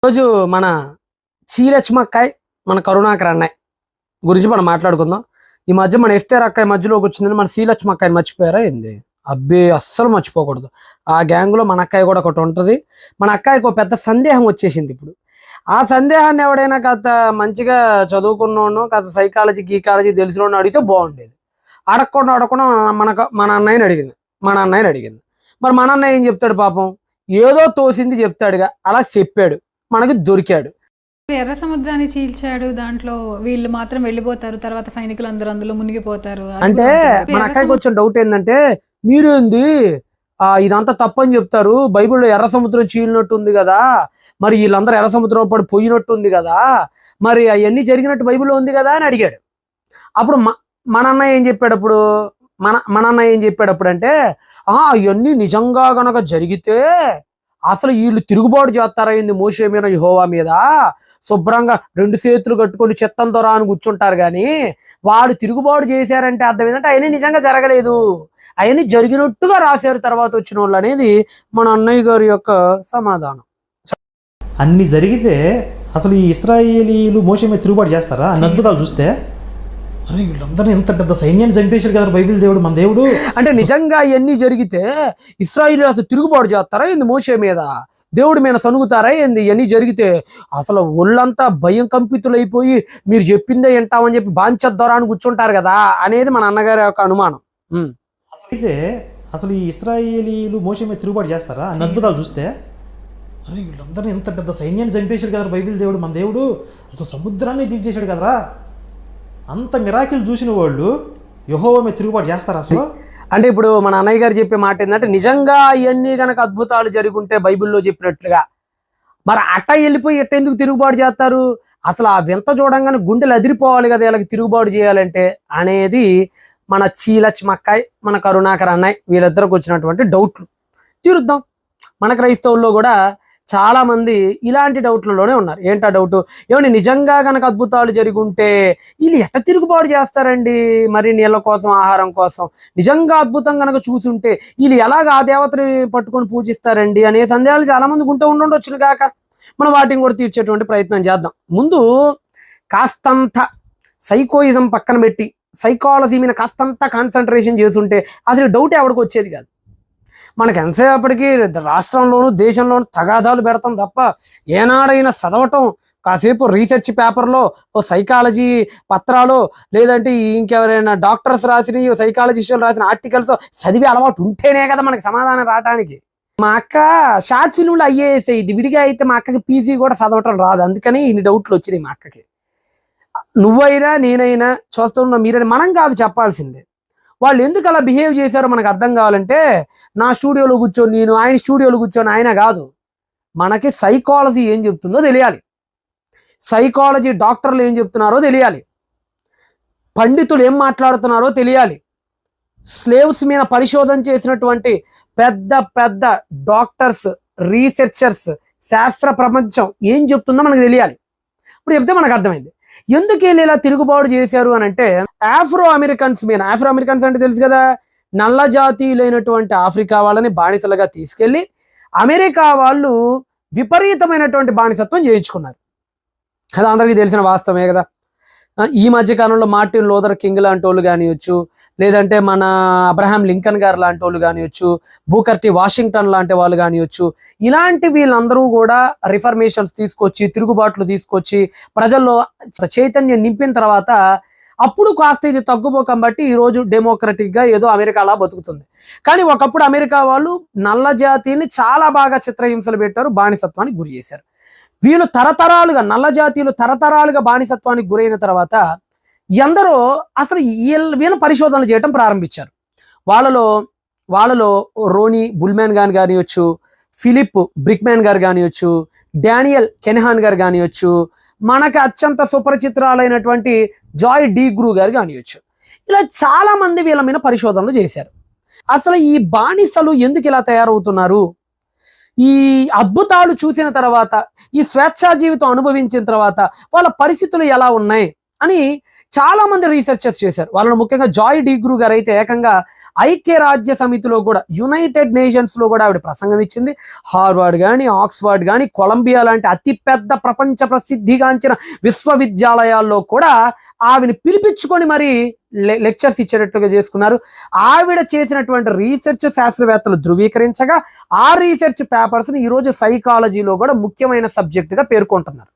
రోజు మన చీలక్ష్మక్కాయ్ మన కరుణాకర్ అన్నయ్య గురించి మనం మాట్లాడుకుందాం. ఈ మధ్య మన ఎస్తేర్ అక్కాయ మధ్యలోకి వచ్చిందని మన శ్రీలక్ష్మక్కాయని మర్చిపోయారా ఏంది? అబ్బే అస్సలు మర్చిపోకూడదు. ఆ గ్యాంగ్లో మన అక్కాయ కూడా ఒకటి ఉంటుంది. మన అక్కాయకు ఒక పెద్ద సందేహం వచ్చేసింది ఇప్పుడు. ఆ సందేహాన్ని ఎవడైనా కాస్త మంచిగా చదువుకున్నోడు, కాస్త సైకాలజీ గీకాలజీ తెలిసినోడిని అడిగితే బాగుండేది. అడగకుండా మన అన్నయ్యని అడిగింది. మరి మన అన్నయ్య ఏం చెప్తాడు పాపం? ఏదో తోసింది చెప్తాడుగా, అలా చెప్పాడు, మనకి దొరికాడు. ఎర్ర సముద్రాన్ని చీల్చాడు, దాంట్లో వీళ్ళు మాత్రం వెళ్ళిపోతారు, తర్వాత సైనికులు అందరూ అందులో మునిగిపోతారు అంటే మన అక్కడికి వచ్చిన డౌట్ ఏంటంటే, మీరేంది ఇదంతా తప్పని చెప్తారు, బైబిల్లో ఎర్ర సముద్రం చీలినట్టు ఉంది కదా, మరి వీళ్ళందరూ ఎర్ర సముద్రం పడి పోయినట్టు ఉంది కదా, మరి అవన్నీ జరిగినట్టు బైబిల్లో ఉంది కదా అని అడిగాడు. అప్పుడు మన అన్నయ్య ఏం చెప్పాడు అప్పుడు? మన అన్నయ్య ఏం చెప్పాడు అప్పుడు అంటే, అవన్నీ నిజంగా గనక జరిగితే అసలు వీళ్ళు తిరుగుబాటు చేస్తారైంది మోషే మీద, యెహోవా మీద. శుభ్రంగా 2 చేతులు కట్టుకొని చెత్తంతో రాని కూర్చుంటారు, కానీ వాడు తిరుగుబాటు చేశారంటే అర్థం ఏంటంటే అవన్నీ నిజంగా జరగలేదు, అవన్నీ జరిగినట్టుగా రాశారు తర్వాత వచ్చిన వాళ్ళు అనేది మన అన్నయ్య గారి యొక్క సమాధానం. అన్ని జరిగితే అసలు ఈ ఇశ్రాయేలీలు మోషే మీద తిరుగుబాటు చేస్తారా? అన్ని అద్భుతాలు చూస్తే అరే వీళ్ళందరినీ ఎంత పెద్ద సైన్యాన్ని చంపేశారు కదా బైబిల్ దేవుడు, మన దేవుడు. అంటే నిజంగా ఇవన్నీ జరిగితే ఇశ్రాయేలీలు అసలు తిరుగుబాటు చేస్తారా ఏంది మోషే మీద, దేవుడి మీద సనుగుతారా ఏంది? ఇవన్నీ జరిగితే అసలు ఒళ్ళంతా భయం కంపితులైపోయి మీరు చెప్పిందే వింటామని చెప్పి బాంచద్దారాన్ని కూర్చుంటారు కదా అనేది మన అన్నగారి యొక్క అనుమానం. అయితే అసలు ఈ ఇశ్రాయేలీలు మోషే మీద తిరుగుబాటు చేస్తారా? అన్ని అద్భుతాలు చూస్తే అరే వీళ్ళందరినీ ఎంత పెద్ద సైన్యాన్ని చంపేశారు కదా బైబిల్ దేవుడు, మన దేవుడు. అసలు సముద్రాన్ని చీల్చేశాడు కదరా. అంత మిరాకిల్ చూసిన వాళ్ళు యెహోవా మీద తిరుగుబాటు చేస్తారా అసలు? అంటే ఇప్పుడు మన అన్నయ్య గారు చెప్పే మాట ఏంటంటే, నిజంగా ఇవన్నీ గనక అద్భుతాలు జరుగుంటే బైబిల్లో చెప్పినట్లుగా, మరి అట్ట వెళ్ళిపోయి ఎట్ట ఎందుకు తిరుగుబాటు చేస్తారు? అసలు ఆ వింత చూడంగానే గుండెలు అదిరిపోవాలి కదా వీళ్ళకి తిరుగుబాటు చేయాలంటే అనేది మన చీలక్ష్మక్కాయ్ మన కరుణాకర్ అన్నయ్య వీళ్ళిద్దరికి వచ్చినటువంటి డౌట్లు తీరుద్దాం. మన క్రైస్తవుల్లో కూడా చాలా మంది ఇలాంటి డౌట్లలోనే ఉన్నారు. ఏంటా డౌట్? ఏమని నిజంగా గనక అద్భుతాలు జరుగుంటే వీళ్ళు ఎట్ట తిరుగుబాటు చేస్తారండి మరి నీళ్ళ కోసం, ఆహారం కోసం? నిజంగా అద్భుతం గనక చూసుంటే వీళ్ళు ఎలాగ ఆ దేవతని పట్టుకొని పూజిస్తారండి అనే సందేహాలు చాలా మందికి ఉండొచ్చును కాక, మనం వాటిని కూడా తీర్చేటువంటి ప్రయత్నం చేద్దాం. ముందు కాస్తంత సైకోయిజం పక్కన పెట్టి సైకాలజీ మీద కాస్తంత కాన్సన్ట్రేషన్ చేసుంటే అసలు డౌట్ ఎవరికి వచ్చేది కాదు. మనకు ఎంతసేపటికి రాష్ట్రంలోనూ దేశంలోనూ తగాదాలు పెడతాం తప్ప ఏనాడైనా చదవటం, కాసేపు రీసెర్చ్ పేపర్లో ఓ సైకాలజీ పత్రాలు, లేదంటే ఇంకెవరైనా డాక్టర్స్ రాసిన సైకాలజిస్టులు రాసిన ఆర్టికల్స్ చదివే అలవాటు ఉంటేనే కదా మనకి సమాధానం రావటానికి. మా అక్క షార్ట్ ఫిల్మ్లో ఐఏఎస్ అయ్యింది, విడిగా అయితే మా అక్కకి పీజీ కూడా చదవటం రాదు, అందుకని ఇన్ని డౌట్లు వచ్చినాయి మా అక్కకి. నువ్వైనా నేనైనా చూస్తున్నా మీరైనా మనం కాదు చెప్పాల్సిందే. వాళ్ళు ఎందుకు అలా బిహేవ్ చేశారో మనకు అర్థం కావాలంటే, నా స్టూడియోలో కూర్చొని నేను, ఆయన స్టూడియోలో కూర్చొని ఆయన కాదు, మనకి సైకాలజీ ఏం చెప్తుందో తెలియాలి, సైకాలజీ డాక్టర్లు ఏం చెప్తున్నారో తెలియాలి, పండితులు ఏం మాట్లాడుతున్నారో తెలియాలి, స్లేవ్స్ మీద పరిశోధన చేసినటువంటి పెద్ద పెద్ద డాక్టర్స్, రీసెర్చర్స్, శాస్త్ర ప్రపంచం ఏం చెప్తుందో మనకు తెలియాలి. ఇప్పుడు చెప్తే మనకు అర్థమైంది ఎందుకు వీళ్ళు ఇలా తిరుగుబాటు చేశారు అని అంటే, ఆఫ్రో అమెరికన్స్ అంటే తెలుసు కదా, నల్ల జాతీయులైనటువంటి ఆఫ్రికా వాళ్ళని బానిసలుగా తీసుకెళ్లి అమెరికా వాళ్ళు విపరీతమైనటువంటి బానిసత్వం చేయించుకున్నారు. అది అందరికీ తెలిసిన వాస్తవమే కదా. ఈ మధ్య కాలంలో మార్టిన్ లూథర్ కింగ్ లాంటి వాళ్ళు కానివచ్చు, లేదంటే మన అబ్రహాం లింకన్ గారు లాంటి వాళ్ళు కానివచ్చు, బూకర్ టి వాషింగ్టన్ లాంటి వాళ్ళు కానివచ్చు, ఇలాంటి వీళ్ళందరూ కూడా రిఫర్మేషన్స్ తీసుకొచ్చి, తిరుగుబాట్లు తీసుకొచ్చి ప్రజల్లో చైతన్యం నింపిన తర్వాత అప్పుడు కాస్త ఇది తగ్గుపోకం బట్టి ఈరోజు డెమోక్రటిక్గా ఏదో అమెరికా అలా బతుకుతుంది. కానీ ఒకప్పుడు అమెరికా వాళ్ళు నల్ల జాతీయుల్ని చాలా బాగా చిత్రహింసలు పెట్టారు, బానిసత్వానికి గురి చేశారు. వీళ్ళు తరతరాలుగా, నల్ల జాతీయులు తరతరాలుగా బానిసత్వానికి గురైన తర్వాత ఎందరో అసలు వీళ్ళ పరిశోధనలు చేయడం ప్రారంభించారు. వాళ్ళలో రోనీ బుల్మ్యాన్ గారు కానివచ్చు, ఫిలిప్ బ్రిక్మ్యాన్ గారు కానివచ్చు, డానియల్ కెన్హాన్ గారు కానివచ్చు, మనకి అత్యంత సుపరిచితురాలైనటువంటి జాయ్ డీగ్రూ గారు కానివచ్చు, ఇలా చాలా మంది వీళ్ళ మీద పరిశోధనలు చేశారు. అసలు ఈ బానిసలు ఎందుకు ఇలా తయారవుతున్నారు, ఈ అద్భుతాలు చూసిన తర్వాత, ఈ స్వేచ్ఛా జీవితం అనుభవించిన తర్వాత వాళ్ళ పరిస్థితులు ఎలా ఉన్నాయి, అని చాలా మంది రీసెర్చర్స్ చేశారు. వాళ్ళలో ముఖ్యంగా జాయ్ డిగ్రూ గారు అయితే ఏకంగా ఐక్యరాజ్య సమితిలో కూడా, యునైటెడ్ నేషన్స్ లో కూడా ఆవిడ ప్రసంగం ఇచ్చింది. హార్వర్డ్ కానీ, ఆక్స్ఫర్డ్ కానీ, కొలంబియా లాంటి అతిపెద్ద ప్రపంచ ప్రసిద్ధిగాంచిన విశ్వవిద్యాలయాల్లో కూడా ఆవిని పిలిపించుకొని మరి లెక్చర్స్ ఇచ్చేటట్టుగా చేసుకున్నారు. ఆవిడ చేసినటువంటి రీసెర్చ్ శాస్త్రవేత్తలు ధృవీకరించగా ఆ రీసెర్చ్ పేపర్స్ని ఈరోజు సైకాలజీలో కూడా ముఖ్యమైన సబ్జెక్టుగా పేర్కొంటున్నారు.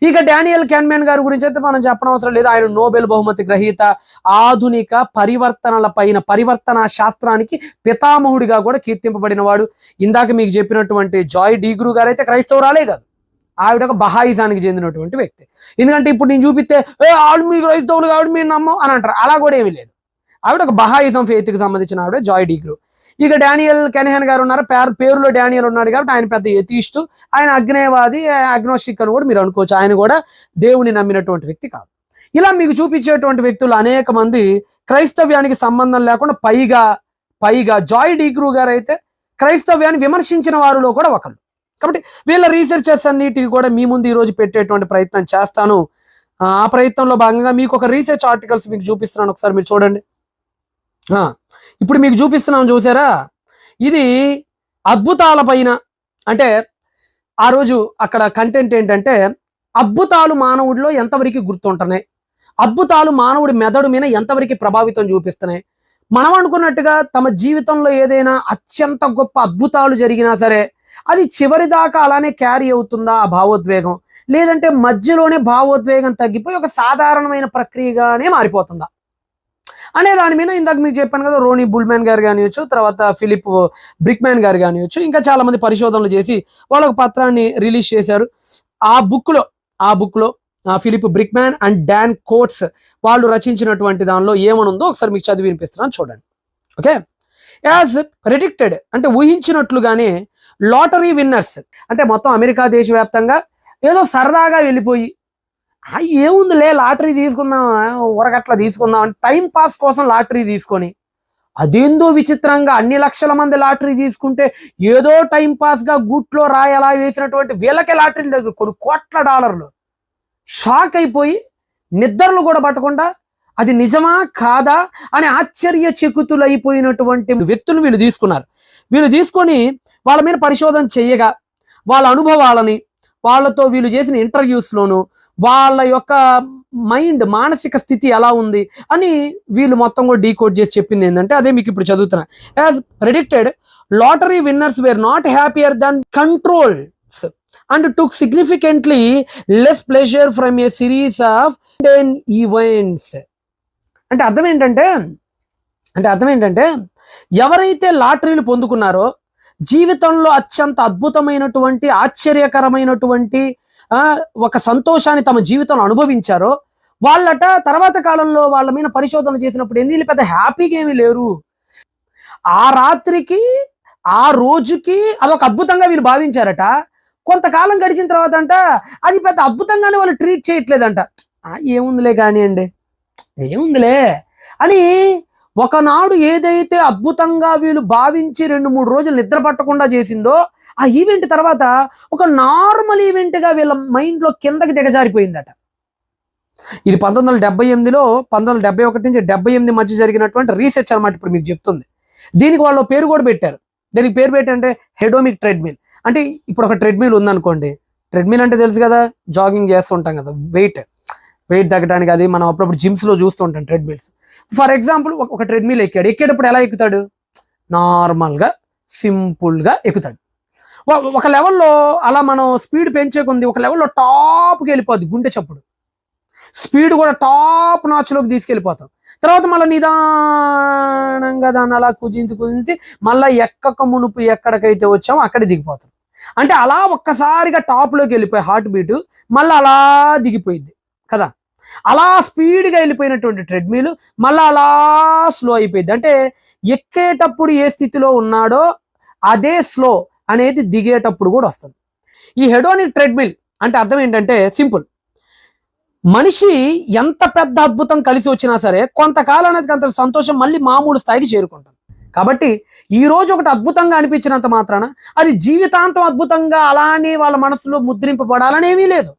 ఇక డానియల్ కాన్మెన్ గారి గురించి అయితే మనం చెప్పనవసరం లేదు. ఆయన నోబెల్ బహుమతి గ్రహీత, ఆధునిక పరివర్తన శాస్త్రానికి పితామహుడిగా కూడా కీర్తింపబడిన వాడు. ఇందాక మీకు చెప్పినటువంటి జాయ్ డిగ్రూ గారు అయితే క్రైస్తవురాలే కాదు, ఆవిడ ఒక బహాయిజానికి చెందినటువంటి వ్యక్తి. ఎందుకంటే ఇప్పుడు నేను చూపిస్తే ఆవిడ మీ క్రైస్తవులు కాబట్టి మీరు నమ్మం అని అంటారు. అలా కూడా ఏమీ లేదు. ఆవిడ ఒక బహాయిజం ఫెయిత్కి సంబంధించిన ఆవిడ జాయ్ డిగ్రూ. ఇక డానియల్ కెనెహన్ గారు ఉన్నారు. పేరులో డానియల్ ఉన్నాడు కాబట్టి ఆయన పెద్ద ఎథీస్టు, ఆయన అగ్నేయవాది, అగ్నోస్టిక్ అని కూడా మీరు అనుకోవచ్చు. ఆయన కూడా దేవుని నమ్మినటువంటి వ్యక్తి కాదు. ఇలా మీకు చూపించేటువంటి వ్యక్తులు అనేక మంది క్రైస్తవ్యానికి సంబంధం లేకుండా పైగా జాయ్ డిగ్రూ గారు అయితే క్రైస్తవ్యాన్ని విమర్శించిన వారిలో కూడా ఒకళ్ళు. కాబట్టి వీళ్ళ రీసెర్చర్స్ అన్నిటికీ కూడా మీ ముందు ఈరోజు పెట్టేటువంటి ప్రయత్నం చేస్తాను. ఆ ప్రయత్నంలో భాగంగా మీకు ఒక రీసెర్చ్ ఆర్టికల్స్ మీకు చూపిస్తున్నాను, ఒకసారి మీరు చూడండి. ఇప్పుడు మీకు చూపిస్తున్నాం చూసారా, ఇది అద్భుతాల పైన, అంటే ఆ రోజు అక్కడ కంటెంట్ ఏంటంటే అద్భుతాలు మానవుడిలో ఎంతవరకు గుర్తుంటున్నాయి, అద్భుతాలు మానవుడి మెదడు మీద ఎంతవరకు ప్రభావితం చూపిస్తున్నాయి. మనం అనుకున్నట్టుగా తమ జీవితంలో ఏదైనా అత్యంత గొప్ప అద్భుతాలు జరిగినా సరే అది చివరి దాకా అలానే క్యారీ అవుతుందా ఆ భావోద్వేగం, లేదంటే మధ్యలోనే భావోద్వేగం తగ్గిపోయి ఒక సాధారణమైన ప్రక్రియగానే మారిపోతుందా అనే దాని మీద ఇందాక మీకు చెప్పాను కదా, రోనీ బుల్మెన్ గారు కానివచ్చు, తర్వాత ఫిలిప్ బ్రిక్మ్యాన్ గారు కానివచ్చు, ఇంకా చాలా మంది పరిశోధనలు చేసి వాళ్ళొక పత్రాన్ని రిలీజ్ చేశారు. ఆ బుక్లో ఫిలిప్ బ్రిక్మ్యాన్ అండ్ డాన్ కోట్స్ వాళ్ళు రచించినటువంటి దానిలో ఏమనుందో ఒకసారి మీకు చదివి వినిపిస్తున్నాను చూడండి. ఓకే, యాజ్ ప్రెడిక్టెడ్ అంటే ఊహించినట్లుగానే లాటరీ విన్నర్స్, అంటే మొత్తం అమెరికా దేశవ్యాప్తంగా ఏదో సరదాగా వెళ్ళిపోయి ఏముందిలే లాటరీ తీసుకుందాం, ఊరగట్ల తీసుకుందాం అంటే టైం పాస్ కోసం లాటరీ తీసుకొని, అదేందో విచిత్రంగా అన్ని లక్షల మంది లాటరీ తీసుకుంటే ఏదో టైం పాస్గా గూట్లో రాయలా వేసినటువంటి వీళ్ళకే లాటరీలు దగ్గర కొన్ని కోట్ల డాలర్లు, షాక్ అయిపోయి నిద్రలు కూడా పట్టకుండా అది నిజమా కాదా అని ఆశ్చర్యచకితులైపోయినటువంటి వ్యక్తులు వీళ్ళు తీసుకున్నారు. వీళ్ళు తీసుకొని వాళ్ళ మీద పరిశోధన చేయగా వాళ్ళ అనుభవాలని, వాళ్ళతో వీళ్ళు చేసిన ఇంటర్వ్యూస్లోను వాళ్ళ యొక్క మానసిక స్థితి ఎలా ఉంది అని వీళ్ళు మొత్తం కూడా డీకోడ్ చేసి చెప్పింది ఏంటంటే అదే మీకు ఇప్పుడు చదువుతున్నా. As predicted, lottery winners were not happier than controls and took significantly less pleasure from a series of events. అంటే అర్థం ఏంటంటే ఎవరైతే లాటరీలు పొందుకున్నారో, జీవితంలో అత్యంత అద్భుతమైనటువంటి ఆశ్చర్యకరమైనటువంటి ఒక సంతోషాన్ని తమ జీవితంలో అనుభవించారో వాళ్ళట తర్వాత కాలంలో వాళ్ళ మీద పరిశోధన చేసినప్పుడు ఏంది, పెద్ద హ్యాపీగా ఏమీ లేరు. ఆ రాత్రికి ఆ రోజుకి అదొక అద్భుతంగా వీళ్ళు భావించారట. కొంతకాలం గడిచిన తర్వాత అంట అది పెద్ద అద్భుతంగానే వాళ్ళు ట్రీట్ చేయట్లేదంట. ఏముందిలే కానివ్వండి, ఏముందిలే అని ఒకనాడు ఏదైతే అద్భుతంగా వీళ్ళు భావించి 2-3 రోజులు నిద్ర పట్టకుండా చేసిందో ఆ ఈవెంట్ తర్వాత ఒక నార్మల్ ఈవెంట్గా వీళ్ళ మైండ్లో కిందకి దిగజారిపోయిందట. ఇది 1978లో 1971 నుంచి 78 మధ్య జరిగినటువంటి రీసెర్చ్ అనమాట. ఇప్పుడు మీకు చెప్తుంది. దీనికి వాళ్ళు పేరు కూడా పెట్టారు. దీనికి పేరు పెట్టంటే హెడోనిక్ ట్రెడ్మిల్. అంటే ఇప్పుడు ఒక ట్రెడ్మిల్ ఉందనుకోండి, ట్రెడ్మిల్ అంటే తెలుసు కదా, జాగింగ్ చేస్తూ ఉంటాం కదా, వెయిట్ తగ్గడానికి. అది మనం అప్పుడప్పుడు జిమ్స్లో చూస్తూ ఉంటాం ట్రెడ్మిల్స్. ఫర్ ఎగ్జాంపుల్ ఒక ట్రెడ్మిల్ ఎక్కేటప్పుడు ఎలా ఎక్కుతాడు, నార్మల్గా సింపుల్గా ఎక్కుతాడు. ఒక లెవెల్లో అలా మనం స్పీడ్ పెంచే కొంది ఒక లెవెల్లో టాప్కి వెళ్ళిపోద్ది, గుండె చప్పుడు స్పీడ్ కూడా టాప్ నాచ్లోకి తీసుకెళ్ళిపోతాం. తర్వాత మళ్ళీ నిదానంగా దాన్ని అలా కుజించి మళ్ళీ ఎక్కక మునుపు ఎక్కడికైతే వచ్చామో అక్కడ దిగిపోతాం. అంటే అలా ఒక్కసారిగా టాప్లోకి వెళ్ళిపోయి హార్ట్ బీట్ మళ్ళీ అలా దిగిపోయింది కదా. అలా స్పీడ్గా వెళ్ళిపోయినటువంటి ట్రెడ్మిల్ మళ్ళీ అలా స్లో అయిపోయింది. అంటే ఎక్కేటప్పుడు ఏ స్థితిలో ఉన్నాడో అదే స్లో అనేది దిగేటప్పుడు కూడా వస్తుంది. ఈ హెడోనిక్ ట్రెడ్మిల్ అంటే అర్థం ఏంటంటే సింపుల్, మనిషి ఎంత పెద్ద అద్భుతం కలిసి వచ్చినా సరే కొంతకాలానికి అంత సంతోషం మళ్ళీ మామూలు స్థాయికి చేరుకుంటాం. కాబట్టి ఈ రోజు ఒకటి అద్భుతంగా అనిపించినంత మాత్రాన అది జీవితాంతం అద్భుతంగా అలానే వాళ్ళ మనసులో ముద్రింపబడాలనేమీ లేదు.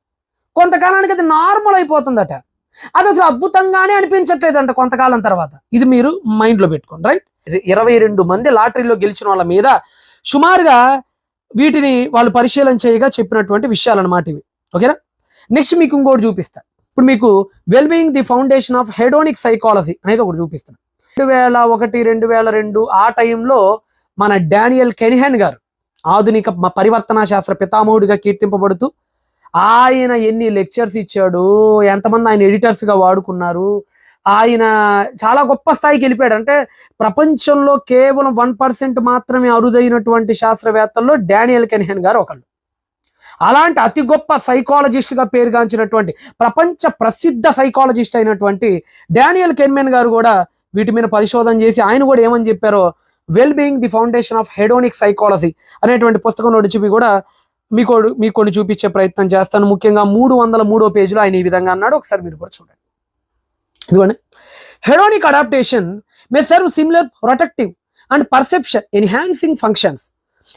కొంతకాలానికి అది నార్మల్ అయిపోతుందట. అది అసలు అద్భుతంగానే అనిపించట్లేదంట కొంతకాలం తర్వాత. ఇది మీరు మైండ్లో పెట్టుకోండి, రైట్. 22 మంది లాటరీలో గెలిచిన వాళ్ళ మీద సుమారుగా వీటిని వాళ్ళు పరిశీలన చేయగా చెప్పినటువంటి విషయాలు అన్నమాట ఇవి. ఓకేనా. నెక్స్ట్ మీకు ఇంకోటి చూపిస్తా. ఇప్పుడు మీకు wellbeing the foundation of hedonic psychology అనేది ఒకటి చూపిస్తాను. 2001, 2002 ఆ టైంలో మన డానియల్ కెనిహన్ గారు ఆధునిక పరివర్తన శాస్త్ర పితామహుడిగా కీర్తింపబడుతూ ఆయన ఎన్ని లెక్చర్స్ ఇచ్చాడు, ఎంతమంది ఆయన ఎడిటర్స్గా వాడుకున్నారు, ఆయన చాలా గొప్ప స్థాయికి వెళ్ళిపోయాడు. అంటే ప్రపంచంలో కేవలం 1% మాత్రమే అరుదైనటువంటి శాస్త్రవేత్తల్లో డానియల్ కెనిహన్ గారు ఒకళ్ళు. అలాంటి అతి గొప్ప సైకాలజిస్ట్గా పేరుగాంచినటువంటి ప్రపంచ ప్రసిద్ధ సైకాలజిస్ట్ అయినటువంటి డానియల్ కెనిహన్ గారు కూడా వీటి మీద పరిశోధన చేసి ఆయన కూడా ఏమని చెప్పారో, well being the foundation of hedonic psychology అనేటువంటి పుస్తకంలో నుంచి కూడా మీకు కొన్ని చూపించే ప్రయత్నం చేస్తాను. ముఖ్యంగా 303వ పేజీలో ఆయన ఈ విధంగా అన్నాడు. ఒకసారి మీరు కూడా చూడండి. ఇదిగోండి. Hedonic adaptation May serve similar protective and perception enhancing functions.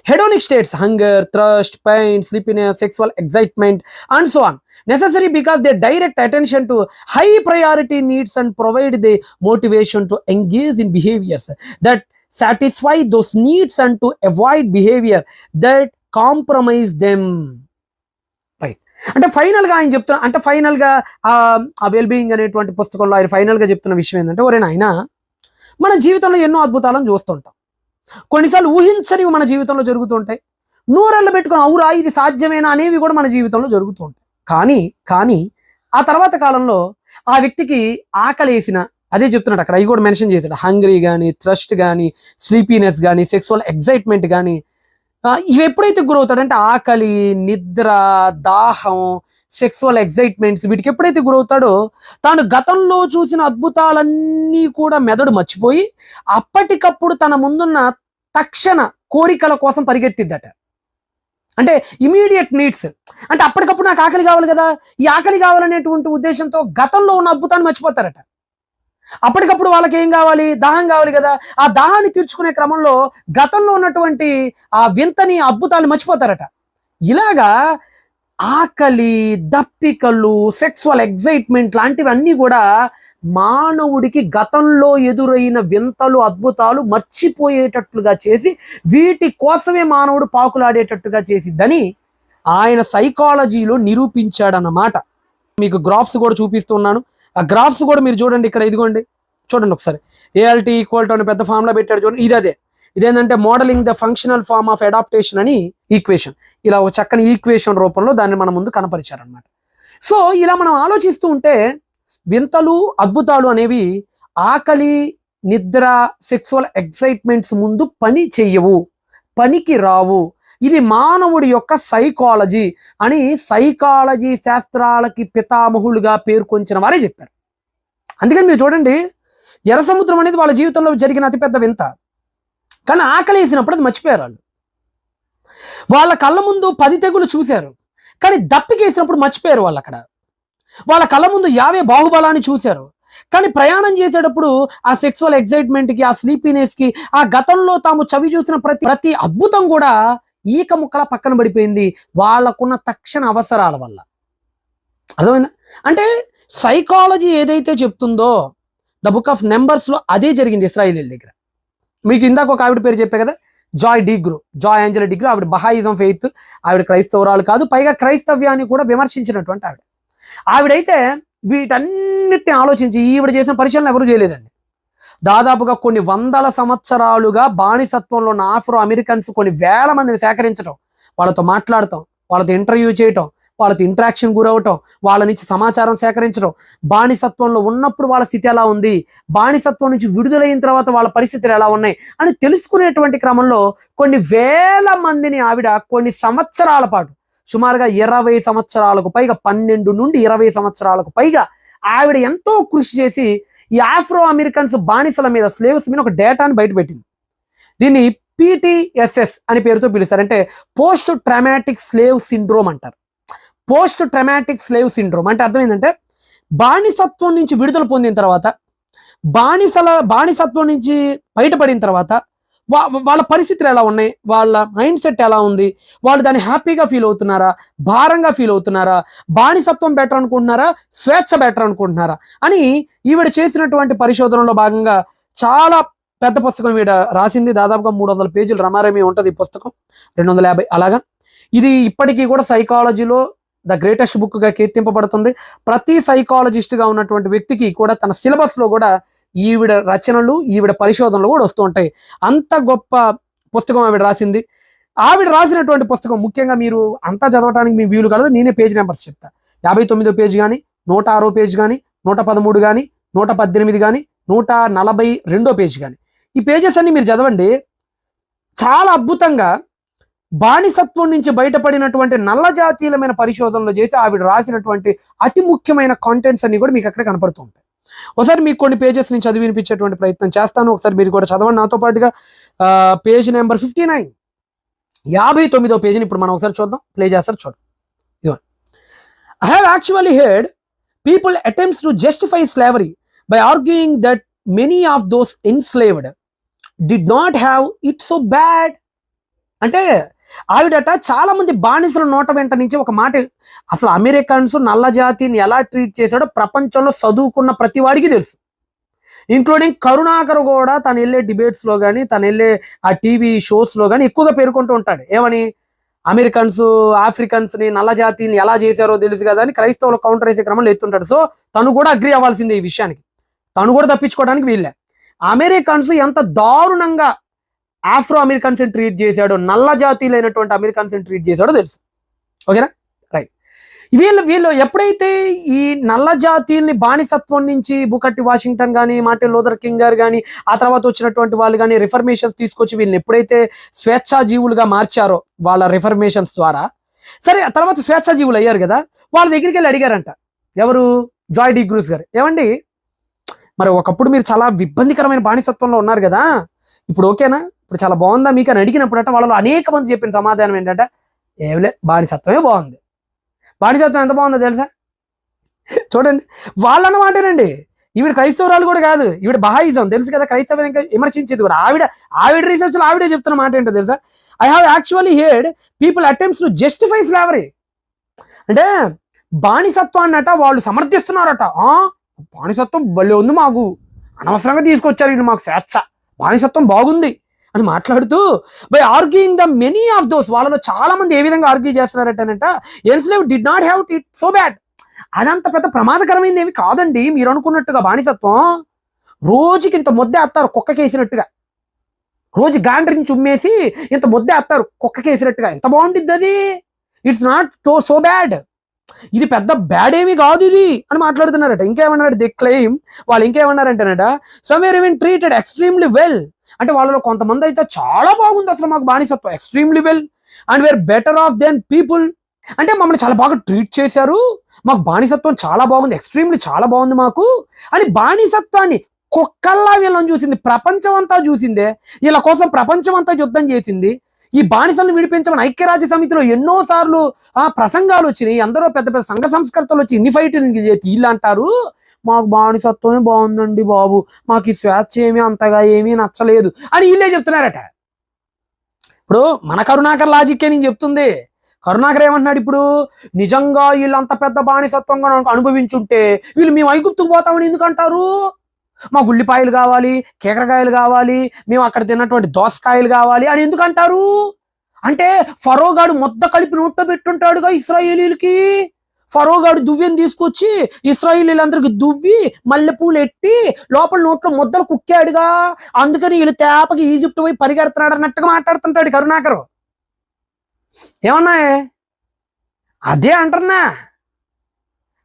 Hedonic states, hunger, thirst, pain, sleepiness, sexual excitement, and so on, necessary because they direct attention to high priority needs and provide the motivation to engage in behaviors that satisfy those needs and to avoid behavior that compromise them. Right. అంటే ఫైనల్గా ఆయన చెప్తున్నా, అంటే ఫైనల్గా ఆ wellbeing అనేటువంటి పుస్తకంలో ఆయన ఫైనల్గా చెప్తున్న విషయం ఏంటంటే, ఒరే నాయన, మన జీవితంలో ఎన్నో అద్భుతాలను చూస్తుంటాం. కొన్నిసార్లు ఊహించనివి మన జీవితంలో జరుగుతుంటాయి. నూరెళ్ళ పెట్టుకుని అవురా ఇది సాధ్యమేనా అనేవి కూడా మన జీవితంలో జరుగుతూ ఉంటాయి. కానీ ఆ తర్వాత కాలంలో ఆ వ్యక్తికి ఆకలేసిన, అదే చెప్తున్నాడు అక్కడ, అవి కూడా మెన్షన్ చేశాడు. హంగ్రీ కానీ, థ్రస్ట్ కానీ, స్లీపీనెస్ కానీ, సెక్సువల్ ఎగ్జైట్మెంట్ కానీ, ఇవి ఎప్పుడైతే గురవుతాడంటే ఆకలి, నిద్ర, దాహం, సెక్సువల్ ఎగ్జైట్మెంట్స్, వీటికి ఎప్పుడైతే గురవుతాడో తాను గతంలో చూసిన అద్భుతాలన్నీ కూడా మెదడు మర్చిపోయి అప్పటికప్పుడు తన ముందున్న తక్షణ కోరికల కోసం పరిగెత్తిద్దట. అంటే ఇమీడియట్ నీడ్స్, అంటే అప్పటికప్పుడు నాకు ఆకలి కావాలి కదా, ఈ ఆకలి కావాలనేటువంటి ఉద్దేశంతో గతంలో ఉన్న అద్భుతాన్ని మర్చిపోతారట. అప్పటికప్పుడు వాళ్ళకి ఏం కావాలి, దాహం కావాలి కదా, ఆ దాహాన్ని తీర్చుకునే క్రమంలో గతంలో ఉన్నటువంటి ఆ వింతని అద్భుతాన్ని మర్చిపోతారట. ఇలాగా ఆకలి, దప్పికలు, సెక్సువల్ ఎగ్జైట్మెంట్ లాంటివన్నీ కూడా మానవుడికి గతంలో ఎదురైన వింతలు, అద్భుతాలు మర్చిపోయేటట్లుగా చేసి వీటి కోసమే మానవుడు పాకులాడేటట్టుగా చేసిద్దని ఆయన సైకాలజీలో నిరూపించాడన్నమాట. మీకు గ్రాఫ్స్ కూడా చూపిస్తున్నాను. ఆ గ్రాఫ్స్ కూడా మీరు చూడండి. ఇక్కడ ఇదిగోండి, చూడండి ఒకసారి. ALT ఈక్వల్ టు అని పెద్ద ఫార్ములా పెట్టాడు చూడండి. ఇదేంటంటే modelling the functional form of adaptation అని ఈక్వేషన్. ఇలా ఒక చక్కని ఈక్వేషన్ రూపంలో దాన్ని మన ముందు కనపరిచారనమాట. సో ఇలా మనం ఆలోచిస్తూ ఉంటే వింతలు, అద్భుతాలు అనేవి ఆకలి, నిద్ర, సెక్సువల్ ఎగ్జైట్మెంట్స్ ముందు పని చెయ్యవు, పనికి రావు. ఇది మానవుడి యొక్క సైకాలజీ అని సైకాలజీ శాస్త్రాలకి పితామహులుగా పేర్కొంచిన వారే చెప్పారు. అందుకని మీరు చూడండి, ఎర్ర సముద్రం అనేది వాళ్ళ జీవితంలో జరిగిన అతిపెద్ద వింత. కానీ ఆకలి వేసినప్పుడు అది మర్చిపోయారు వాళ్ళు. వాళ్ళ కళ్ళ ముందు 10 తెగులు చూశారు, కానీ దప్పికేసినప్పుడు మర్చిపోయారు వాళ్ళు. అక్కడ వాళ్ళ కళ్ళ ముందు 50 బాహుబలాన్ని చూశారు, కానీ ప్రయాణం చేసేటప్పుడు ఆ సెక్సువల్ ఎగ్జైట్మెంట్కి, ఆ స్లీపీనెస్కి, ఆ గతంలో తాము చవి చూసిన ప్రతి అద్భుతం కూడా ఈక ముక్కల పక్కన పడిపోయింది వాళ్ళకున్న తక్షణ అవసరాల వల్ల. అర్థమైందా? అంటే సైకాలజీ ఏదైతే చెప్తుందో ద బుక్ ఆఫ్ నెంబర్స్లో అదే జరిగింది ఇశ్రాయేలీల దగ్గర. మీకు ఇందాక ఒక ఆవిడ పేరు చెప్పే కదా, జాయ్ ఏంజెలా డిగ్రూ. ఆవిడ బహాయిజం ఫెయిత్, ఆవిడ క్రైస్తవురాలు కాదు, పైగా క్రైస్తవ్యాన్ని కూడా విమర్శించినటువంటి ఆవిడైతే వీటన్నిటిని ఆలోచించి ఈవిడ చేసిన పరిశీలన ఎవరు చేయలేదండి. దాదాపుగా కొన్ని వందల సంవత్సరాలుగా బానిసత్వంలో ఉన్న ఆఫ్రో అమెరికన్స్ కొన్ని వేల మందిని సేకరించడం, వాళ్ళతో మాట్లాడటం, వాళ్ళతో ఇంటర్వ్యూ చేయటం, వాళ్ళతో ఇంటరాక్షన్ గురవటం, వాళ్ళ నుంచి సమాచారం సేకరించడం, బానిసత్వంలో ఉన్నప్పుడు వాళ్ళ స్థితి ఎలా ఉంది, బానిసత్వం నుంచి విడుదలైన తర్వాత వాళ్ళ పరిస్థితులు ఎలా ఉన్నాయి అని తెలుసుకునేటువంటి క్రమంలో కొన్ని వేల మందిని ఆవిడ కొన్ని సంవత్సరాల పాటు, సుమారుగా 20 సంవత్సరాలకు పైగా, 12 నుండి 20 సంవత్సరాలకు పైగా ఆవిడ ఎంతో కృషి చేసి ఈ ఆఫ్రో అమెరికన్స్ బానిసల మీద, స్లేవ్స్ మీద ఒక డేటాను బయటపెట్టింది. దీన్ని PTSS అని పేరుతో పిలుస్తారు. అంటే పోస్ట్ ట్రామాటిక్ స్లేవ్ సిండ్రోమ్ అంటారు. పోస్ట్ ట్రామాటిక్ స్లేవ్ సిండ్రోమ్ అంటే అర్థం ఏంటంటే, బానిసత్వం నుంచి విడుదల పొందిన తర్వాత, బానిసత్వం నుంచి బయటపడిన తర్వాత వాళ్ళ పరిస్థితులు ఎలా ఉన్నాయి, వాళ్ళ మైండ్ సెట్ ఎలా ఉంది, వాళ్ళు దాన్ని హ్యాపీగా ఫీల్ అవుతున్నారా, భారంగా ఫీల్ అవుతున్నారా, బానిసత్వం బెటర్ అనుకుంటున్నారా, స్వేచ్ఛ బెటర్ అనుకుంటున్నారా అని ఈవిడ చేసినటువంటి పరిశోధనలో భాగంగా చాలా పెద్ద పుస్తకం ఈవిడ రాసింది. దాదాపుగా 300 పేజీలు రమారమి ఉంటుంది ఈ పుస్తకం, 250 అలాగా. ఇది ఇప్పటికీ కూడా సైకాలజీలో ద గ్రేటెస్ట్ బుక్గా కీర్తింపబడుతుంది. ప్రతి సైకాలజిస్ట్గా ఉన్నటువంటి వ్యక్తికి కూడా తన సిలబస్లో కూడా ఈవిడ రచనలు, ఈవిడ పరిశోధనలు కూడా వస్తూ ఉంటాయి. అంత గొప్ప పుస్తకం ఆవిడ రాసింది. ఆవిడ రాసినటువంటి పుస్తకం ముఖ్యంగా మీరు అంతా చదవడానికి మీ వీలు కలదు. నేనే పేజ్ నెంబర్స్ చెప్తా. 59వ పేజ్ కానీ, 106వ పేజ్ కానీ, 113 కానీ, 118 కానీ, 142వ పేజ్ కానీ, ఈ పేజెస్ అన్ని మీరు చదవండి. చాలా అద్భుతంగా బానిసత్వం నుంచి బయటపడినటువంటి నల్ల జాతీయులమైన పరిశోధనలు చేసి ఆవిడ రాసినటువంటి అతి ముఖ్యమైన కాంటెంట్స్ అన్ని కూడా మీకు అక్కడ కనపడుతూ ఉంటాయి. ఒకసారి మీకు కొన్ని పేజెస్ నుంచి చదివి వినిపించేటువంటి ప్రయత్నం చేస్తాను. ఒకసారి మీరు కూడా చదవండి నాతో పాటుగా. పేజ్ నెంబర్ 59, 59వ పేజీని ఇప్పుడు మనం ఒకసారి చూద్దాం. ప్లే చేస్తారు చూడండి. ఇదిగోండి. I have actually heard people attempts to justify slavery by arguing that many of those enslaved did not have it so bad. అంటే ఆవిడట చాలా మంది బానిసల నోట వెంట నుంచి ఒక మాట, అసలు అమెరికన్స్ నల్ల జాతిని ఎలా ట్రీట్ చేశాడో ప్రపంచంలో చదువుకున్న ప్రతి వాడికి తెలుసు, ఇంక్లూడింగ్ కరుణాకర్ కూడా తను వెళ్ళే డిబేట్స్లో కానీ తను వెళ్ళే ఆ టీవీ షోస్లో కానీ ఎక్కువగా పేర్కొంటూ ఉంటాడు. ఏమని, అమెరికన్స్ ఆఫ్రికన్స్ని నల్ల జాతిని ఎలా చేశారో తెలుసు కదా అని క్రైస్తవులు కౌంటర్ వేసే క్రమంలో ఎత్తుంటాడు. సో తను కూడా అగ్రి అవ్వాల్సిందే ఈ విషయానికి, తను కూడా తప్పించుకోవడానికి వీళ్ళే. అమెరికన్స్ ఎంత దారుణంగా ఆఫ్రో అమెరికన్స్ ట్రీట్ చేశాడో, నల్ల జాతీయులైనటువంటి అమెరికన్స్ ట్రీట్ చేశాడో తెలుసు. ఓకేనా, రైట్. వీళ్ళు ఎప్పుడైతే ఈ నల్ల జాతీయుల్ని బానిసత్వం నుంచి బుకట్టి వాషింగ్టన్ కానీ, మార్టిన్ లూథర్ కింగ్ గారు కానీ, ఆ తర్వాత వచ్చినటువంటి వాళ్ళు కానీ రిఫర్మేషన్స్ తీసుకొచ్చి వీళ్ళని ఎప్పుడైతే స్వేచ్ఛాజీవులుగా మార్చారో వాళ్ళ రిఫర్మేషన్స్ ద్వారా, సరే ఆ తర్వాత స్వేచ్ఛాజీవులు అయ్యారు కదా, వాళ్ళ దగ్గరికి వెళ్ళి అడిగారంట. ఎవరు? జాయ్ డిగ్రూస్ గారు. ఏమండి, మరి ఒకప్పుడు మీరు చాలా ఇబ్బందికరమైన బానిసత్వంలో ఉన్నారు కదా, ఇప్పుడు ఓకేనా, ఇప్పుడు చాలా బాగుందా మీకు అని అడిగినప్పుడట వాళ్ళలో అనేక మంది చెప్పిన సమాధానం ఏంటంటే, ఏమిలే బానిసత్వమే బాగుంది. బానిసత్వం ఎంత బాగుందో తెలుసా? చూడండి, వాళ్ళన్న మాటేనండి. ఈవిడ క్రైస్తవురాలు కూడా కాదు, ఈవిడ బహాయిజం తెలుసు కదా, క్రైస్తవం ఇంకా విమర్శించేది కూడా ఆవిడ రీసెర్చ్లో ఆవిడే చెప్తున్న మాట ఏంటో తెలుసా? I have actually heard people attempts to justify slavery. అంటే బానిసత్వాన్నట వాళ్ళు సమర్థిస్తున్నారట. బానిసత్వం భలే ఉంది, మాకు అనవసరంగా తీసుకొచ్చారు వీళ్ళు, మాకు స్వేచ్ఛ, బానిసత్వం బాగుంది అని మాట్లాడుతూ by arguing the many of those, వాళ్ళలో చాలా మంది ఏ విధంగా ఆర్గ్యూ చేస్తున్నారటనంట, enslave did not have it so bad. అదంత పెద్ద ప్రమాదకరమైనది ఏమి కాదండి మీరు అనుకున్నట్టుగా. బానిసత్వం రోజుకి ఇంత ముద్దేస్తారు కుక్కకేసినట్టుగా, రోజు గాండ్రించి ఉమ్మేసి ఇంత ముద్దేస్తారు కుక్కకేసినట్టుగా. ఎంత బాగుంటుంది అది. ఇట్స్ నాట్ సో బ్యాడ్, ఇది పెద్ద బ్యాడ్ ఏమీ కాదు ఇది అని మాట్లాడుతున్నారట. ఇంకేమన్నారట, ది క్లెయిమ్, వాళ్ళు ఇంకేమన్నారంటేనట, some were even treated extremely well. అంటే వాళ్ళలో కొంతమంది అయితే చాలా బాగుంది అసలు మాకు బానిసత్వం, extremely well, and were better off than people. అంటే మమ్మల్ని చాలా బాగా ట్రీట్ చేశారు, మాకు బానిసత్వం చాలా బాగుంది, ఎక్స్ట్రీమ్లీ చాలా బాగుంది మాకు అని బానిసత్వాన్ని కుక్కల్లా వీళ్ళని చూసింది, ప్రపంచం అంతా చూసిందే. వీళ్ళ కోసం ప్రపంచం అంతా యుద్ధం చేసింది. ఈ బానిసలను విడిపించమని ఐక్యరాజ్య సమితిలో ఎన్నోసార్లు ప్రసంగాలు వచ్చినాయి, అందరూ పెద్ద పెద్ద సంఘ సంస్కర్తలు వచ్చి ఇన్ని ఫైట్లు వీళ్ళు అంటారు, మాకు బానిసత్వమే బాగుందండి బాబు, మాకు ఈ స్వేచ్ఛ ఏమీ అంతగా ఏమీ నచ్చలేదు అని వీళ్ళే చెప్తున్నారట. ఇప్పుడు మన కరుణాకర్ లాజిక్కే నేను చెప్తుంది. కరుణాకర్ ఏమంటున్నాడు ఇప్పుడు, నిజంగా వీళ్ళు అంత పెద్ద బానిసత్వంగా అనుభవించుంటే వీళ్ళు మేము ఐగుప్తుకు పోతామని ఎందుకంటారు, మాకు ఉల్లిపాయలు కావాలి, కేకరకాయలు కావాలి, మేము అక్కడ తిన్నటువంటి దోసకాయలు కావాలి అని ఎందుకంటారు? అంటే ఫరోగాడు మొద్ద కలిపి నోట్లో పెట్టుంటాడుగా ఇశ్రాయేలీలకి. ఫరోగాడు దువ్వెని తీసుకొచ్చి ఇశ్రాయేలీలందరికి దువ్వి మల్లెపూలు ఎట్టి లోపల నోట్లో ముద్దలు కుక్కాడుగా, అందుకని వీళ్ళు తేపకి ఈజిప్ట్ పోయి పరిగెడుతున్నాడు అన్నట్టుగా మాట్లాడుతుంటాడు కరుణాకర్. ఏమన్నా అదే అంటున్నా,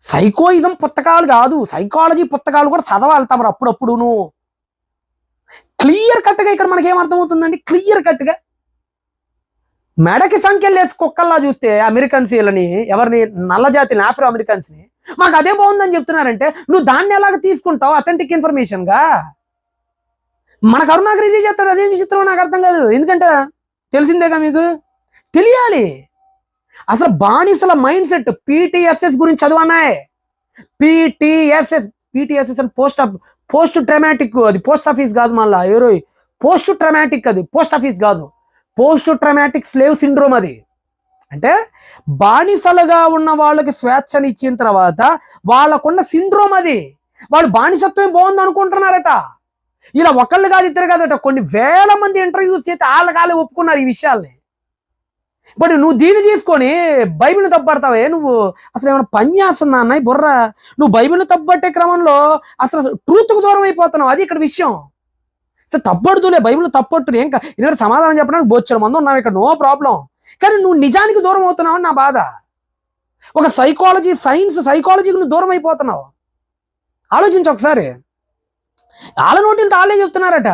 సైకోయిజం పుస్తకాలు కాదు, సైకాలజీ పుస్తకాలు కూడా చదవాలి తమరు అప్పుడప్పుడును. క్లియర్ కట్గా ఇక్కడ మనకి ఏమర్థమవుతుందండి, క్లియర్ కట్గా మెడకి సంఖ్యలు వేసి కుక్కల్లా చూస్తే అమెరికన్స్ వీళ్ళని, ఎవరిని, నల్ల జాతిని, ఆఫ్రో అమెరికన్స్ని, మాకు అదే బాగుందని చెప్తున్నారంటే నువ్వు దాన్ని ఎలాగ తీసుకుంటావు అథెంటిక్ ఇన్ఫర్మేషన్గా? మన కరుణాకర్ ఇది చేస్తాడు, అదే విచిత్రం నాకు అర్థం కాదు. ఎందుకంటే తెలిసిందేగా మీకు, తెలియాలి అసలు బానిసల మైండ్ సెట్. PTSS గురించి చదువన్నాయి, PTSS అని పోస్ట్ ట్రామాటిక్, అది పోస్ట్ ఆఫీస్ కాదు, మళ్ళీ ఎవరో పోస్ట్ ట్రమాటిక్, అది పోస్ట్ ఆఫీస్ కాదు, పోస్ట్ ట్రమాటిక్ స్లేవ్ సిండ్రోమ్ అది. అంటే బానిసలుగా ఉన్న వాళ్ళకి స్వేచ్ఛని ఇచ్చిన తర్వాత వాళ్ళకున్న సిండ్రోమ్ అది. వాళ్ళు బానిసత్వం బాగుంది అనుకుంటున్నారట. ఇలా ఒకళ్ళు కాదు ఇద్దరు కాదట, కొన్ని వేల మంది ఇంటర్వ్యూస్ చేస్తే వాళ్ళకాలే ఒప్పుకున్నారు ఈ విషయాల్ని. బట్ నువ్వు దీన్ని తీసుకొని బైబిల్ని తప్పబడతావే, నువ్వు అసలు ఏమైనా పని చేస్తున్నా అన్న బుర్ర? నువ్వు బైబిల్ని తప్పబట్టే క్రమంలో అసలు ట్రూత్కు దూరం అయిపోతున్నావు, అది ఇక్కడ విషయం. అసలు తప్పడుతులే, బైబిల్ తప్పట్టు ఇంకా ఎందుకంటే సమాధానం చెప్పడానికి బొచ్చడం మంది ఉన్నావు ఇక్కడ, నో ప్రాబ్లం. కానీ నువ్వు నిజానికి దూరం అవుతున్నావు అని నా బాధ. ఒక సైకాలజీకి నువ్వు దూరం అయిపోతున్నావు. ఆలోచించు ఒకసారి. వాళ్ళ నోటితో వాళ్ళే చెప్తున్నారట.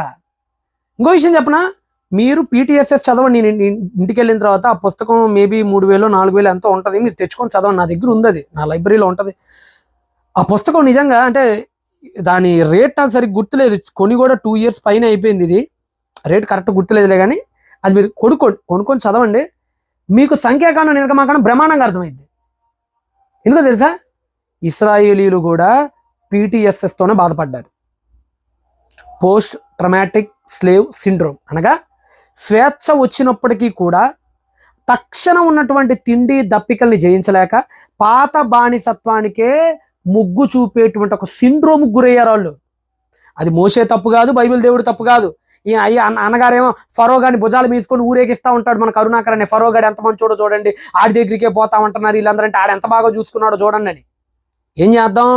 ఇంకో విషయం చెప్పనా, మీరు పీటీఎస్ఎస్ చదవండి. నేను ఇంటికి వెళ్ళిన తర్వాత ఆ పుస్తకం మేబీ 3,000 4,000 ఎంతో ఉంటుంది, మీరు తెచ్చుకొని చదవండి. నా దగ్గర ఉంది, అది నా లైబ్రరీలో ఉంటుంది. ఆ పుస్తకం నిజంగా అంటే దాని రేట్ నాకు సరిగ్గా గుర్తులేదు, కొని కూడా 2 years పైన అయిపోయింది. ఇది రేట్ కరెక్ట్ గుర్తులేదులే, కానీ అది మీరు కొనుక్కొని చదవండి. మీకు సంఖ్యాకాండం నిర్గమాకాండం బ్రహ్మాండంగా అర్థమైంది. ఎందుకో తెలుసా, ఇశ్రాయేలీలు కూడా పీటీఎస్ఎస్తోనే బాధపడ్డారు. పోస్ట్ ట్రమాటిక్ స్లేవ్ సిండ్రోమ్ అనగా స్వేచ్ఛ వచ్చినప్పటికీ కూడా తక్షణం ఉన్నటువంటి తిండి దప్పికల్ని జయించలేక పాత బానిసత్వానికే ముగ్గు చూపేటువంటి ఒక సిండ్రోమ్ గురయ్యారు వాళ్ళు. అది మోసే తప్పు కాదు, బైబిల్ దేవుడు తప్పు కాదు. ఈ అన్నగారేమో ఫరో గారిని భుజాలు మీసుకొని ఊరేగిస్తూ ఉంటాడు. మన కరుణాకర్ అనే ఫరో గారు ఎంత మంచోడో చూడండి, ఆడి దగ్గరికే పోతామంటున్నారు వీళ్ళందరూ, అంటే ఆడ ఎంత బాగా చూసుకున్నాడో చూడండి అని. ఏం చేద్దాం,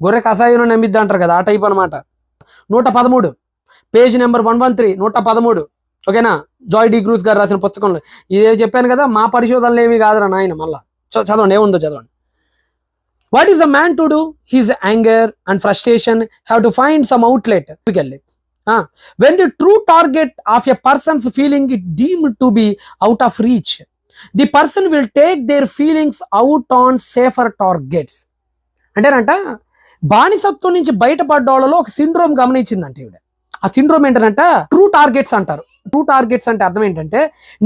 గొర్రె కషాయం నమ్మిద్ది అంటారు కదా, ఆ టైప్ అనమాట. 113 పేజ్ నెంబర్ 113, 113. ఓకేనా, జాయ్ డి గ్రూస్ గారు రాసిన పుస్తకంలో ఇదే చెప్పాను కదా, మా పరిశోధనలు ఏమీ కాదురా నాయన. మళ్ళా చదవండి, ఏముందో చదవండి. What is a man to do? His anger and frustration have to find some outlet. When the true target of a person's feeling is deemed to be out of reach, the person will take their feelings out on safer targets. అంటేనంట బానిసత్వం నుంచి బయటపడ్డ వాళ్ళలో ఒక syndrome గమనించిందంట ఈవిడ. ఆ syndrome ఏంటంట true targets అంటారు. True targets అంటే అర్థం ఏంటంటే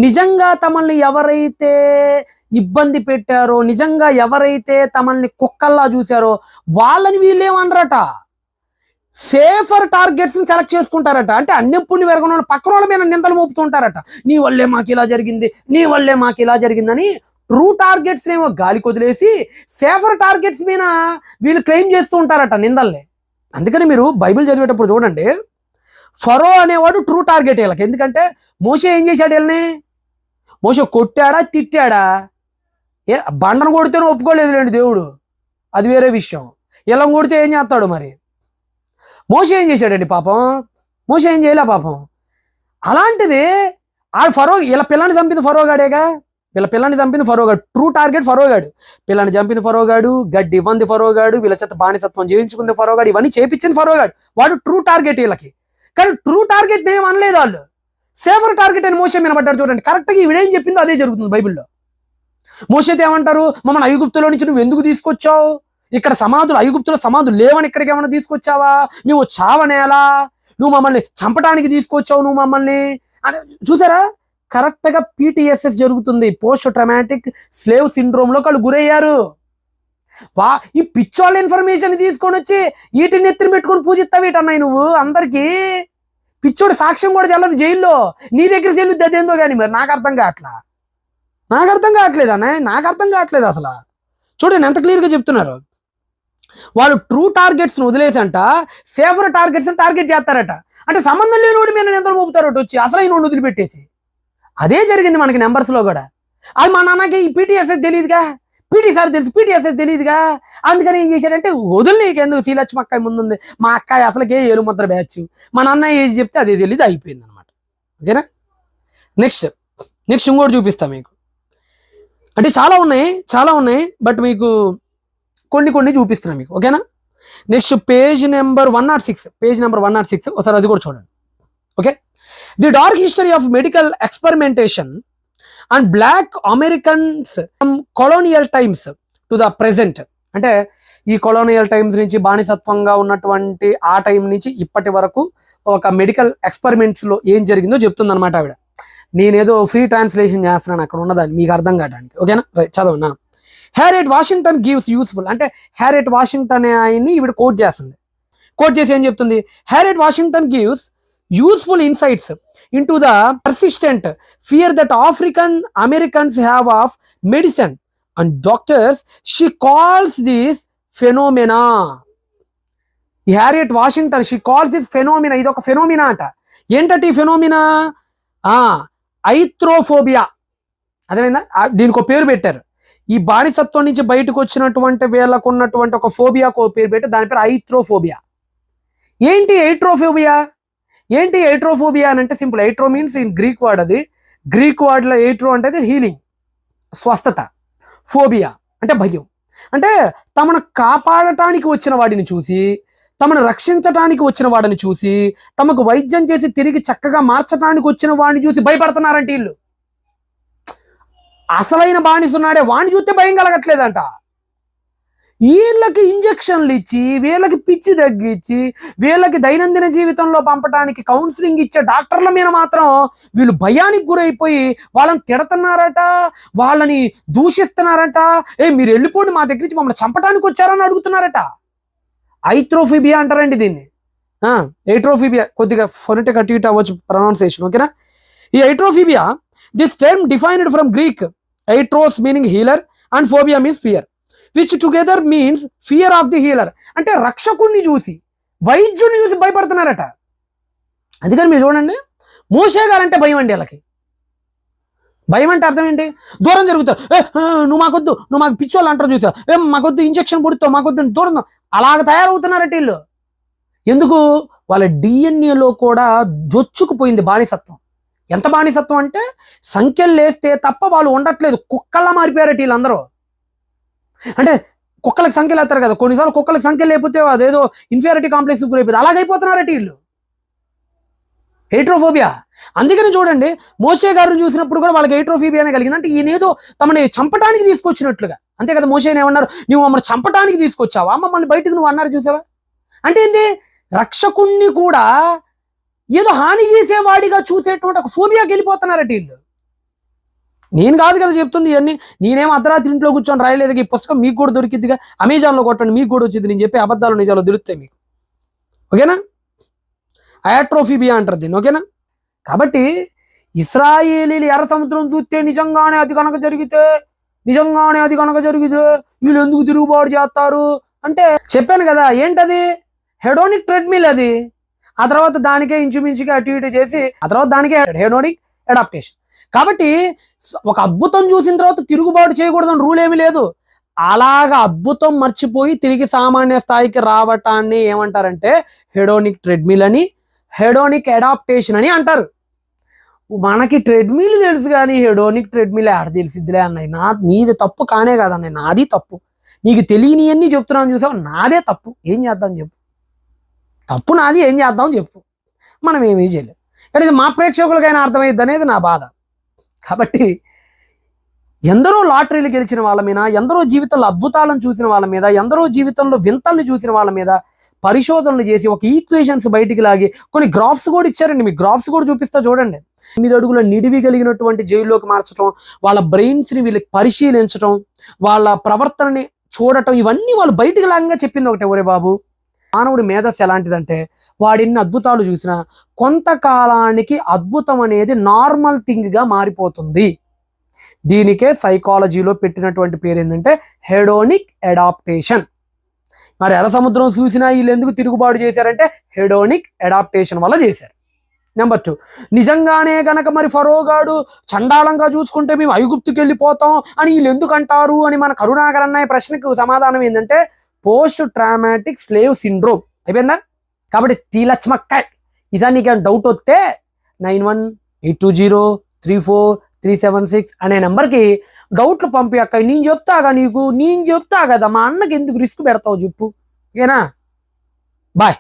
నిజంగా తమల్ని ఎవరైతే ఇబ్బంది పెట్టారో, నిజంగా ఎవరైతే తమల్ని కుక్కల్లా చూశారో వాళ్ళని వీళ్ళేమనరట, సేఫర్ టార్గెట్స్ ని సెలెక్ట్ చేసుకుంటారట. అంటే అన్నెప్పుడు వెరగని వాళ్ళు పక్కన వాళ్ళ మీద నిందలు మోపుతుంటారట. నీ వల్లే మాకు ఇలా జరిగింది, నీ వల్లే మాకు ఇలా జరిగిందని ట్రూ టార్గెట్స్ ఏమో గాలికి వదిలేసి సేఫర్ టార్గెట్స్ మీద వీళ్ళు క్లెయిమ్ చేస్తూ ఉంటారట నిందల్ని. అందుకని మీరు బైబిల్ చదివేటప్పుడు చూడండి, ఫరో అనేవాడు ట్రూ టార్గెట్ వీళ్ళకి. ఎందుకంటే మోషే ఏం చేశాడు వీళ్ళని? మోషే కొట్టాడా తిట్టాడా? బండను కొడితేనే ఒప్పుకోలేదు లేండి దేవుడు, అది వేరే విషయం. ఇలా కొడితే ఏం చేస్తాడు మరి? మోషే ఏం చేశాడండి పాపం? మోషే ఏం చేయలే పాపం. అలాంటిది ఆ ఫరో వీళ్ళ పిల్లని చంపింది ఫరోగాడేగా. వీళ్ళ పిల్లని చంపింది ఫరోగాడు, ట్రూ టార్గెట్ ఫరోగాడు. పిల్లని చంపింది ఫరోగాడు, గడ్డి ఇవ్వంది ఫరోగాడు, వీళ్ళ చేత బానిసత్వం చేయించుకుంది ఫరోగాడు, ఇవన్నీ చేపించింది ఫరోగాడు. వాడు ట్రూ టార్గెట్ వీళ్ళకి. కానీ ట్రూ టార్గెట్ ఏం అనలేదు వాళ్ళు, సేఫర్ టార్గెట్ అని మోషే వినబడ్డాడు. చూడండి, కరెక్ట్గా ఈవిడేం చెప్పిందో అదే జరుగుతుంది బైబిల్లో. మోషేతో ఏమంటారు? మమ్మల్ని ఐగుప్తులో నుంచి నువ్వు ఎందుకు తీసుకొచ్చావు? ఇక్కడ సమాధులు, ఐగుప్తులో సమాధులు లేవని ఇక్కడికి ఏమైనా తీసుకొచ్చావా? మేము చావనేలా? నువ్వు మమ్మల్ని చంపడానికి తీసుకొచ్చావు నువ్వు మమ్మల్ని అని. చూసారా, కరెక్ట్గా పీటీఎస్ఎస్ జరుగుతుంది. పోస్ట్ ట్రమాటిక్ స్లేవ్ సిండ్రోమ్లో వాళ్ళు గురయ్యారు. ఈ పిచ్చోళ్ళ ఇన్ఫర్మేషన్ తీసుకొని వచ్చి వీటిని ఎత్తిని పెట్టుకొని పూజిస్తావు వీటన్నాయి నువ్వు అందరికీ. పిచ్చోడు సాక్ష్యం కూడా చెల్లదు జైల్లో, నీ దగ్గర చెల్లుద్ది అదేందో కానీ. మరి నాకు అర్థం కావట్లేదు అన్నయ్య, నాకు అర్థం కావట్లేదు అసలు. చూడండి ఎంత క్లియర్గా చెప్తున్నారు. వాళ్ళు ట్రూ టార్గెట్స్ వదిలేసంట సేఫర్ టార్గెట్స్ టార్గెట్ చేస్తారట. అంటే సంబంధం లేని వాడి మీద ఎంతలో మోపుతారట వచ్చి, అసలు అయిన వదిలిపెట్టేసి. అదే జరిగింది మనకి నెంబర్స్లో కూడా. అది మా నాన్నకి ఈ పీటీఎస్ఎస్ తెలియదుగా, పీటీ సార్ తెలుసు, పీటీఎస్ఎస్ తెలియదుగా. అందుకని ఏం చేశాడంటే వదిలి ఎందుకు శ్రీలక్ష్మి అక్కాయి ముందుంది, మా అక్కాయి అసలుకే ఏలుముద్ర బ్యాచ్, మా నాన్న ఏది చెప్తే అదే తెలియదు, అయిపోయింది అనమాట. ఓకేనా, నెక్స్ట్ ఇంకోటి చూపిస్తా మీకు. అంటే చాలా ఉన్నాయి బట్ మీకు కొన్ని చూపిస్తున్నాను మీకు. ఓకేనా, నెక్స్ట్ పేజ్ నెంబర్ 106 ఒకసారి అది కూడా చూడండి. Okay, the dark history of medical experimentation and black Americans colonial times to the present. అంటే ఈ కొలోనియల్ టైమ్స్ నుంచి బానిసత్వంగా ఉన్నటువంటి ఆ టైం నుంచి ఇప్పటి వరకు ఒక మెడికల్ ఎక్స్పెరిమెంట్స్లో ఏం జరిగిందో చెప్తుంది అనమాట ఆవిడ. నేనేదో ఫ్రీ ట్రాన్స్లేషన్ చేస్తున్నాను అక్కడ ఉన్నదాన్ని మీకు అర్థం కావడానికి. ఓకేనా, రైట్, చదవనా. హ్యారియట్ వాషింగ్టన్ గివ్స్ యూస్ఫుల్, అంటే హ్యారియట్ వాషింగ్టన్ ఆయన్ని ఈవిడ కోట్ చేస్తుంది. కోట్ చేసి ఏం చెప్తుంది? హ్యారియట్ Washington gives useful insights into the persistent fear that African Americans have of medicine and doctors. She calls this phenomena. ఈ Harriet Washington she calls this phenomena, ఇది ఒక ఫెనోమినా అట. ఏంటంటే ఈ ఫెనోమినా ఐథ్రోఫోబియా. అదేమైందా? దీనికి ఒక పేరు పెట్టారు. ఈ బానిసత్వం నుంచి బయటకు వచ్చినటువంటి వీళ్ళకు ఉన్నటువంటి ఒక ఫోబియాకు పేరు పెట్టి దాని పేరు ఐథ్రోఫోబియా. ఏంటి ఐట్రోఫోబియా? ఏంటి ఐట్రోఫోబియా అని అంటే simple. Iatro means in Greek word, అది గ్రీక్ వర్డ్లో ఐట్రో అంటే హీలింగ్, స్వస్థత. ఫోబియా అంటే భయం. అంటే తమను కాపాడటానికి వచ్చిన వాడిని చూసి, తమను రక్షించటానికి వచ్చిన వాడిని చూసి, తమకు వైద్యం చేసి తిరిగి చక్కగా మార్చడానికి వచ్చిన వాడిని చూసి భయపడుతున్నారంటే వీళ్ళు. అసలైన బానిసున్నాడే వాడిని చూస్తే భయం కలగట్లేదంట. వీళ్ళకి ఇంజక్షన్లు ఇచ్చి, వీళ్ళకి పిచ్చి తగ్గించి, వీళ్ళకి దైనందిన జీవితంలో పంపడానికి కౌన్సిలింగ్ ఇచ్చే డాక్టర్ల మీద మాత్రం వీళ్ళు భయానికి గురైపోయి వాళ్ళని తిడుతున్నారట, వాళ్ళని దూషిస్తున్నారట. మీరు వెళ్ళిపోండి, మా దగ్గర నుంచి మమ్మల్ని చంపడానికి వచ్చారని అడుగుతున్నారట. ఐథ్రోఫోబియా అంటారండి దీన్ని. ఐట్రోఫోబియా కొద్దిగా ఫొనెటిక్ అటు ఇటు అవ్వచ్చు ప్రొనౌన్సియేషన్, ఓకేనా? ఈ iatrophobia, this term defined from Greek iatros meaning healer and phobia means fear, which together means fear of the healer. అంటే రక్షకుడిని చూసి, వైద్యుడిని చూసి భయపడుతున్నారట. అందుకని మీరు చూడండి, మోషే గారు అంటే భయం అండి వాళ్ళకి. భయం అంటే అర్థం ఏంటి? దూరం జరుగుతారు. నువ్వు మాకొద్దు, నువ్వు మాకు పిచ్చోళ్ళు అంటారు చూసా, మాకొద్దు ఇంజక్షన్ పొడుతావు, మాకొద్దు, దూరం. అలాగ తయారవుతున్నారట వీళ్ళు. ఎందుకు? వాళ్ళ డిఎన్ఏలో కూడా జొచ్చుకుపోయింది బానిసత్వం. ఎంత బానిసత్వం అంటే సంఖ్యలు లేస్తే తప్ప వాళ్ళు ఉండట్లేదు, కుక్కల్లా మారిపోయారట వీళ్ళందరూ. అంటే కుక్కలకు సంఖ్యలు వేస్తారు కదా, కొన్నిసార్లు కుక్కలకు సంఖ్యలు లేకపోతే అదేదో ఇన్ఫీరియారిటీ కాంప్లెక్స్ గురైపోయింది. అలాగైపోతున్నారట వీళ్ళు. ఐట్రోఫోబియా. అందుకని చూడండి, మోషే గారిని చూసినప్పుడు కూడా వాళ్ళకి ఐట్రోఫోబియానే కలిగింది. అంటే ఈయనేదో తమని చంపడానికి తీసుకొచ్చినట్లుగా. అంతే కదా, మోషేని ఏమన్నారు? నువ్వు మమ్మల్ని చంపడానికి తీసుకొచ్చావా, మమ్మల్ని బయటకు నువ్వు అన్నారు చూసావా? అంటే ఏంటి? రక్షకుణ్ణి కూడా ఏదో హాని చేసేవాడిగా చూసేటువంటి ఒక ఫోబియాకి వెళ్ళిపోతున్నారట వీళ్ళు. నేను కాదు కదా చెప్తుంది ఇవన్నీ. నేనేం అర్ధరాత్రి ఇంట్లో కూర్చొని రాయలేదు. ఈ పుస్తకం మీకు కూడా దొరికిద్దిగా, అమెజాన్లో కొట్టండి, మీకు కూడా వచ్చింది. నేను చెప్పే అబద్ధాలు నిజాలు తెలుస్తాయి మీకు, ఓకేనా? ఐట్రోఫోబియా అంటారు దీన్ని, ఓకేనా? కాబట్టి ఇశ్రాయేలీలు ఎర్ర సముద్రం చూస్తే నిజంగానే అది కనుక జరిగితే వీళ్ళు ఎందుకు తిరుగుబాటు చేస్తారు అంటే చెప్పాను కదా, ఏంటది? హెడోనిక్ ట్రెడ్మిల్ అది. ఆ తర్వాత దానికే ఇంచుమించుగా అటు ఇటు చేసి ఆ తర్వాత దానికే హెడోనిక్ అడాప్టేషన్. కాబట్టి ఒక అద్భుతం చూసిన తర్వాత తిరుగుబాటు చేయకూడదని రూల్ ఏమీ లేదు. అలాగా అద్భుతం మర్చిపోయి తిరిగి సామాన్య స్థాయికి రావటాన్ని ఏమంటారంటే హెడోనిక్ ట్రెడ్మిల్ అని, హెడోనిక్ అడాప్టేషన్ అని అంటారు. మనకి ట్రెడ్మిల్ తెలుసు కానీ హెడోనిక్ ట్రెడ్మిల్ ఆడ తెలిసిద్దిలే అన్నయ్య. నీది తప్పు కానే కాదన్నయ్య, నాది తప్పు. నీకు తెలియని అన్నీ చెప్తున్నాను చూసావు, నాదే తప్పు. ఏం చేద్దాం చెప్పు? తప్పు నాది, ఏం చేద్దాం చెప్పు? మనం ఏమీ చేయలేం. కానీ మా ప్రేక్షకులకైనా అర్థమైద్ది అనేది నా బాధ. కాబట్టి ఎందరో లాటరీలు గెలిచిన వాళ్ళ మీద, ఎందరో జీవితంలో అద్భుతాలను చూసిన వాళ్ళ మీద, ఎందరో జీవితంలో వింతల్ని చూసిన వాళ్ళ మీద పరిశోధనలు చేసి ఒక ఈక్వేషన్స్ బయటికి లాగి కొన్ని గ్రాఫ్స్ కూడా ఇచ్చారండి. మీకు గ్రాఫ్స్ కూడా చూపిస్తా చూడండి. 9 అడుగుల నిడివి కలిగినటువంటి జైల్లోకి మార్చడం, వాళ్ళ బ్రెయిన్స్ని వీళ్ళకి పరిశీలించడం, వాళ్ళ ప్రవర్తనని చూడటం, ఇవన్నీ వాళ్ళు బయటికి లాగా చెప్పింది ఒకటే, ఒరే బాబు మానవుడి మేధస్సు ఎలాంటిదంటే వాడిన్ని అద్భుతాలు చూసినా కొంతకాలానికి అద్భుతం అనేది నార్మల్ థింగ్గా మారిపోతుంది. దీనికే సైకాలజీలో పెట్టినటువంటి పేరు ఏంటంటే హెడోనిక్ అడాప్టేషన్. మరి ఎర్ర సముద్రం చూసినా వీళ్ళు ఎందుకు తిరుగుబాటు చేశారంటే హెడోనిక్ అడాప్టేషన్ వల్ల చేశారు. నెంబర్ 2, నిజంగానే గనక మరి ఫరోగాడు చండాలంగా చూసుకుంటే మేము ఐగుప్తుకి వెళ్ళిపోతాం అని వీళ్ళు ఎందుకు అంటారు అని మన కరుణాకర్ అన్నయ్య ప్రశ్నకు సమాధానం ఏంటంటే పోస్ట్ ట్రామాటిక్ స్లేవ్ సిండ్రోమ్. అయిపోయిందా? కాబట్టి తీలచ్చమక్కాయ్. ఈసారి నీకు డౌట్ వస్తే 9182034376 అనే నెంబర్కి డౌట్లు పంపి అక్క, నేను చెప్తాగా నీకు, నేను చెప్తా కదా, మా అన్నకి ఎందుకు రిస్క్ పెడతావు చెప్పు, ఓకేనా? బాయ్.